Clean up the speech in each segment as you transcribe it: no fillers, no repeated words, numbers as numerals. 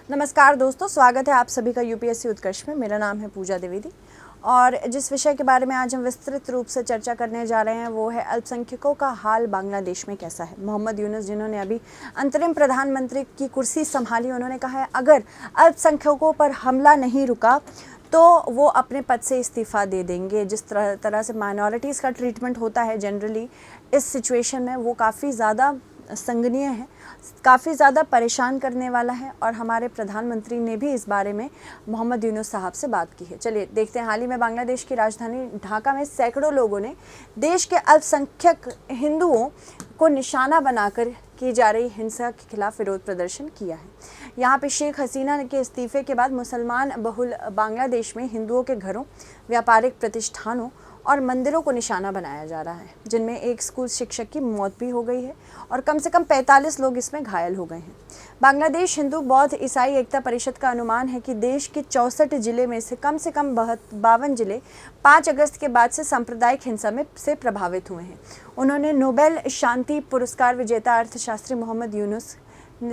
नमस्कार दोस्तों, स्वागत है आप सभी का यूपीएससी उत्कर्ष में। मेरा नाम है पूजा द्विवेदी और जिस विषय के बारे में आज हम विस्तृत रूप से चर्चा करने जा रहे हैं वो है अल्पसंख्यकों का हाल बांग्लादेश में कैसा है। मोहम्मद यूनुस जिन्होंने अभी अंतरिम प्रधानमंत्री की कुर्सी संभाली, उन्होंने कहा है अगर अल्पसंख्यकों पर हमला नहीं रुका तो वो अपने पद से इस्तीफ़ा दे देंगे। जिस तरह से माइनॉरिटीज़ का ट्रीटमेंट होता है जनरली इस सिचुएशन में, वो काफ़ी ज़्यादा संगनीय है, काफ़ी ज़्यादा परेशान करने वाला है और हमारे प्रधानमंत्री ने भी इस बारे में मोहम्मद यूनुस साहब से बात की है। चलिए देखते हैं। हाल ही में बांग्लादेश की राजधानी ढाका में सैकड़ों लोगों ने देश के अल्पसंख्यक हिंदुओं को निशाना बनाकर की जा रही हिंसा के खिलाफ विरोध प्रदर्शन किया है। यहाँ पे शेख हसीना के इस्तीफे के बाद मुसलमान बहुल बांग्लादेश में हिंदुओं के घरों, व्यापारिक प्रतिष्ठानों और मंदिरों को निशाना बनाया जा रहा है, जिनमें एक स्कूल शिक्षक की मौत भी हो गई है और कम से कम 45 लोग इसमें घायल हो गए हैं। बांग्लादेश हिंदू बौद्ध ईसाई एकता परिषद का अनुमान है कि देश के 64 जिले में से कम 52 जिले 5 अगस्त के बाद से सांप्रदायिक हिंसा से प्रभावित हुए हैं। उन्होंने नोबेल शांति पुरस्कार विजेता अर्थशास्त्री मोहम्मद यूनुस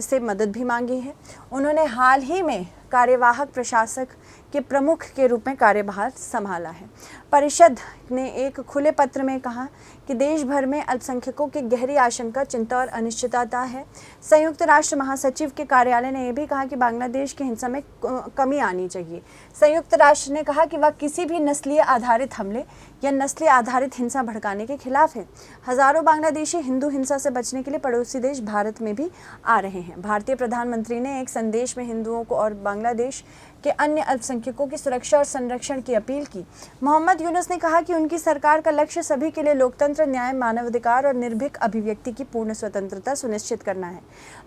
से मदद भी मांगी है। उन्होंने हाल ही में कार्यवाहक प्रशासक के प्रमुख के रूप में कार्यभार संभाला है। परिषद ने एक खुले पत्र में कहा कि देश भर में अल्पसंख्यकों की गहरी आशंका, चिंता और अनिश्चितता है। संयुक्त राष्ट्र महासचिव के कार्यालय ने यह भी कहा कि बांग्लादेश की हिंसा में कमी आनी चाहिए। संयुक्त राष्ट्र ने कहा कि वह किसी भी नस्लीय आधारित हमले या नस्लीय आधारित हिंसा भड़काने के खिलाफ है। हजारों बांग्लादेशी हिंदू हिंसा से बचने के लिए पड़ोसी देश भारत में भी आ रहे हैं। भारतीय प्रधानमंत्री ने एक संदेश में हिंदुओं को और बांग्लादेश के अन्य अल्पसंख्यकों की सुरक्षा और संरक्षण की अपील की। मोहम्मद यूनुस ने कहा कि उनकी सरकार का लक्ष्य सभी के लिए लोकतंत्र, न्याय, मानवाधिकार और निर्भीक अभिव्यक्ति की पूर्ण स्वतंत्रता सुनिश्चित करना है।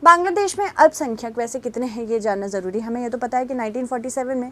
बांग्लादेश में अल्पसंख्यक वैसे कितने हैं ये जानना जरूरी। हमें ये तो पता है कि 1947 में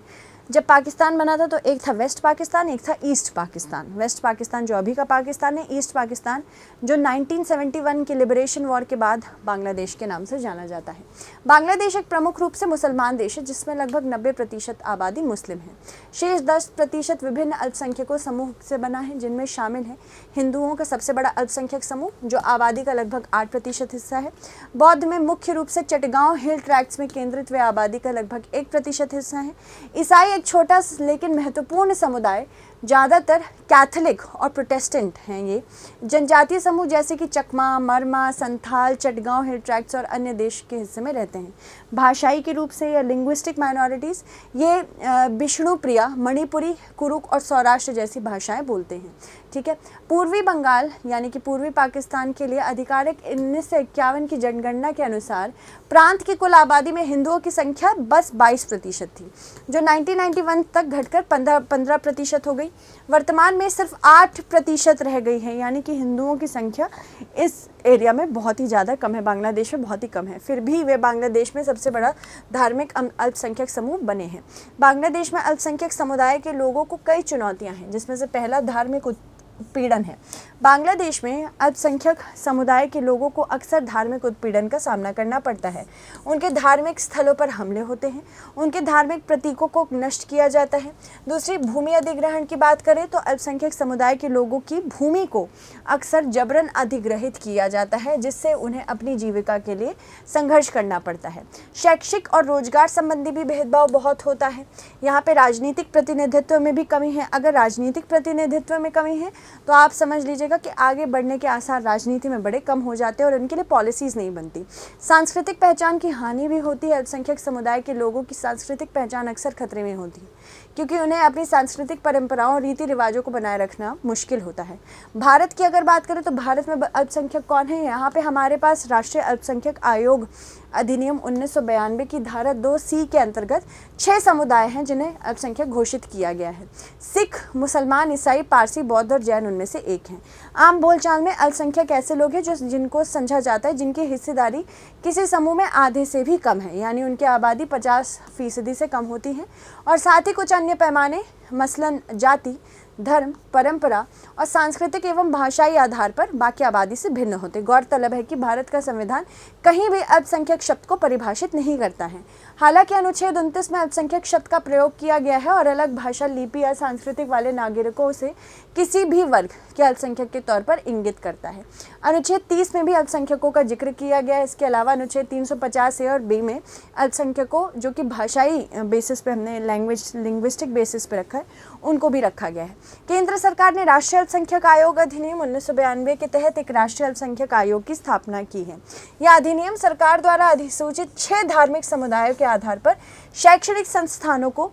जब पाकिस्तान बना था तो एक था वेस्ट पाकिस्तान, एक था ईस्ट पाकिस्तान। वेस्ट पाकिस्तान जो अभी का पाकिस्तान है, ईस्ट पाकिस्तान जो 1971 के लिबरेशन वॉर के बाद बांग्लादेश के नाम से जाना जाता है। बांग्लादेश एक प्रमुख रूप से मुसलमान देश है जिसमें लगभग 90% आबादी मुस्लिम है। शेष 10% विभिन्न अल्पसंख्यकों समूह से बना है, जिनमें शामिल है हिंदुओं का सबसे बड़ा अल्पसंख्यक समूह जो आबादी का लगभग 8% हिस्सा है। बौद्ध में मुख्य रूप से चटगांव हिल ट्रैक्ट्स में केंद्रित वे आबादी का लगभग 1% हिस्सा है। ईसाई एक छोटा लेकिन महत्वपूर्ण समुदाय, ज़्यादातर कैथोलिक और प्रोटेस्टेंट हैं। ये जनजातीय समूह जैसे कि चकमा, मरमा, संथाल, चटगांव हिल ट्रैक्ट्स और अन्य देश के हिस्से में रहते हैं। भाषाई के रूप से या लिंग्विस्टिक माइनॉरिटीज़ ये विष्णुप्रिया, मणिपुरी, कुरुक और सौराष्ट्र जैसी भाषाएं बोलते हैं। ठीक है। पूर्वी बंगाल यानी कि पूर्वी पाकिस्तान के लिए आधिकारिक 1951 की जनगणना के अनुसार प्रांत की कुल आबादी में हिंदुओं की संख्या बस 22% थी, जो 1991 तक घटकर 15% हो गई। वर्तमान में सिर्फ 8% रह गई है, यानी कि हिंदुओं की संख्या इस एरिया में बहुत ही ज़्यादा कम है, बांग्लादेश में बहुत ही कम है। फिर भी वे बांग्लादेश में सबसे बड़ा धार्मिक अल्पसंख्यक समूह बने हैं। बांग्लादेश में अल्पसंख्यक समुदाय के लोगों को कई चुनौतियां हैं, जिसमें से पहला धार्मिक उत्पीड़न है। बांग्लादेश में अल्पसंख्यक समुदाय के लोगों को अक्सर धार्मिक उत्पीड़न का सामना करना पड़ता है। उनके धार्मिक स्थलों पर हमले होते हैं, उनके धार्मिक प्रतीकों को नष्ट किया जाता है। दूसरी, भूमि अधिग्रहण की बात करें तो अल्पसंख्यक समुदाय के लोगों की भूमि को अक्सर जबरन अधिग्रहित किया जाता है, जिससे उन्हें अपनी जीविका के लिए संघर्ष करना पड़ता है। शैक्षिक और रोजगार संबंधी भी भेदभाव बहुत होता है। यहाँ पे राजनीतिक प्रतिनिधित्व में भी कमी है। अगर राजनीतिक प्रतिनिधित्व में कमी है तो आप समझ लीजिएगा कि आगे बढ़ने के आसार राजनीति में बड़े कम हो जाते हैं और इनके लिए पॉलिसीज़ नहीं बनती। सांस्कृतिक पहचान की हानि भी होती है। अल्पसंख्यक समुदाय के लोगों की सांस्कृतिक पहचान अक्सर खतरे में होती है, क्योंकि उन्हें अपनी सांस्कृतिक परंपराओं और रीति रिवाजों को बनाए रखना मुश्किल होता है। भारत की अगर बात करें तो भारत में अल्पसंख्यक कौन है? यहाँ पे हमारे पास राष्ट्रीय अल्पसंख्यक आयोग अधिनियम 1992 की धारा 2C के अंतर्गत 6 समुदाय हैं जिन्हें अल्पसंख्यक घोषित किया गया है। सिख, मुसलमान, ईसाई, पारसी, बौद्ध और जैन उनमें से एक हैं। आम बोलचाल में अल्पसंख्यक ऐसे लोग हैं जिनको समझा जाता है जिनकी हिस्सेदारी किसी समूह में आधे से भी कम है, यानी उनकी आबादी 50% से कम होती है और साथ ही कुछ अन्य पैमाने मसलन जाति, धर्म, परंपरा और सांस्कृतिक एवं भाषाई आधार पर बाकी आबादी से भिन्न होते। गौरतलब है कि भारत का संविधान कहीं भी अल्पसंख्यक शब्द को परिभाषित नहीं करता है। हालांकि अनुच्छेद 29 में अल्पसंख्यक शब्द का प्रयोग किया गया है और अलग भाषा, लिपि या सांस्कृतिक वाले नागरिकों से किसी भी वर्ग के अल्पसंख्यक के तौर पर इंगित करता है। अनुच्छेद 30 में भी अल्पसंख्यकों का जिक्र किया गया है। इसके अलावा अनुच्छेद 350 ए और बी में अल्पसंख्यकों जो कि भाषाई बेसिस पे हमने लिंग्विस्टिक बेसिस पे रखा है, उनको भी रखा गया है। केंद्र सरकार ने राष्ट्रीय अल्पसंख्यक आयोग अधिनियम 1992 के तहत एक राष्ट्रीय अल्पसंख्यक आयोग की स्थापना की है। यह अधिनियम सरकार द्वारा अधिसूचित 6 धार्मिक समुदायों के आधार पर शैक्षणिक संस्थानों को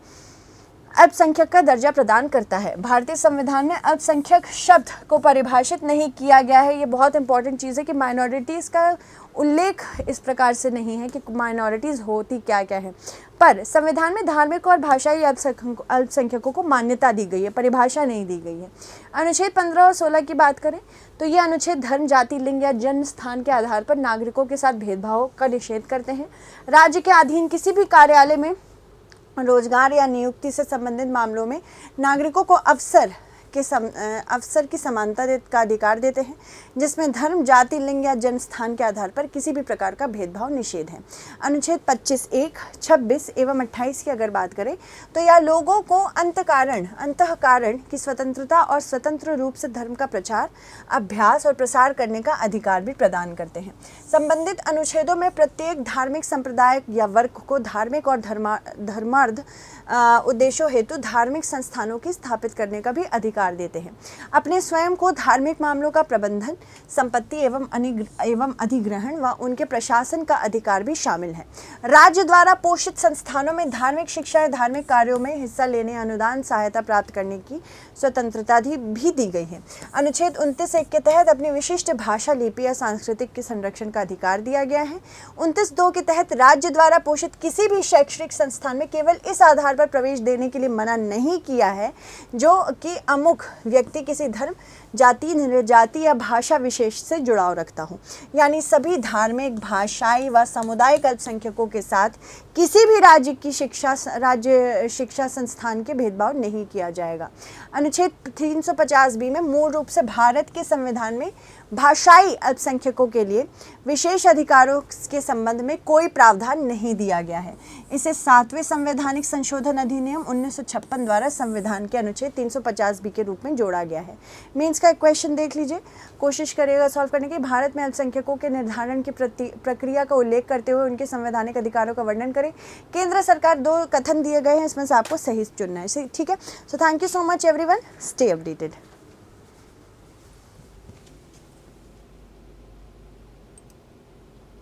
अल्पसंख्यक का दर्जा प्रदान करता है। भारतीय संविधान में अल्पसंख्यक शब्द को परिभाषित नहीं किया गया है। ये बहुत इंपॉर्टेंट चीज़ है कि माइनॉरिटीज़ का उल्लेख इस प्रकार से नहीं है कि माइनॉरिटीज़ होती क्या क्या है, पर संविधान में धार्मिक और भाषाई अल्पसंख्यकों को मान्यता दी गई है, परिभाषा नहीं दी गई है। अनुच्छेद 15 और 16 की बात करें तो ये अनुच्छेद धर्म, जाति, लिंग या जन्म स्थान के आधार पर नागरिकों के साथ भेदभाव का निषेध करते हैं। राज्य के अधीन किसी भी कार्यालय में रोजगार या नियुक्ति से संबंधित मामलों में नागरिकों को अवसर की समानता का अधिकार देते हैं, जिसमें धर्म, जाति, लिंग या जन्म स्थान के आधार पर किसी भी प्रकार का भेदभाव निषेध है। अनुच्छेद 25(1), 26 एवं 28 की अगर बात करें तो यह लोगों को अंतःकरण की स्वतंत्रता और स्वतंत्र रूप से धर्म का प्रचार, अभ्यास और प्रसार करने का अधिकार भी प्रदान करते हैं। संबंधित अनुच्छेदों में प्रत्येक धार्मिक संप्रदाय या वर्ग को धार्मिक और धर्मार्थ उद्देश्यों हेतु धार्मिक संस्थानों की स्थापित करने का भी अधिकार देते हैं। अपने स्वयं को धार्मिक मामलों का प्रबंधन, संपत्ति एवं अधिग्रहण व उनके प्रशासन का अधिकार भी शामिल है। राज्य द्वारा पोषित संस्थानों में धार्मिक शिक्षा या धार्मिक कार्यों में हिस्सा लेने, अनुदान सहायता प्राप्त करने की स्वतंत्रता भी दी गई है। अनुच्छेद 29(1) के तहत अपनी विशिष्ट भाषा, लिपि या सांस्कृतिक के संरक्षण का अधिकार दिया गया है। 29(2) के तहत राज्य द्वारा पोषित किसी भी शैक्षणिक संस्थान में केवल इस आधार पर प्रवेश देने के लिए मना नहीं किया है जो कि अमुक व्यक्ति किसी धर्म, जाति, जनजाति या भाषा विशेष से जुड़ाव रखता हो। यानी सभी धार्मिक, भाषाई व सामुदायिक अल्पसंख्यकों के साथ किसी भी राज्य शिक्षा संस्थान के भेदभाव नहीं किया जाएगा। अनुच्छेद 350(b) में मूल रूप से भारत के संविधान में भाषाई अल्पसंख्यकों के लिए विशेष अधिकारों के संबंध में कोई प्रावधान नहीं दिया गया है। इसे 7वें संवैधानिक संशोधन अधिनियम 1956 द्वारा संविधान के अनुच्छेद 350(b) के रूप में जोड़ा गया है। मीन्स का एक क्वेश्चन देख लीजिए, कोशिश करिएगा सॉल्व करने की। भारत में अल्पसंख्यकों के निर्धारण की प्रक्रिया का उल्लेख करते हुए उनके संवैधानिक अधिकारों का वर्णन करें। केंद्र सरकार 2 कथन दिए गए हैं, इसमें से आपको सही चुनना है, ठीक है। So thank you so much everyone, stay updated.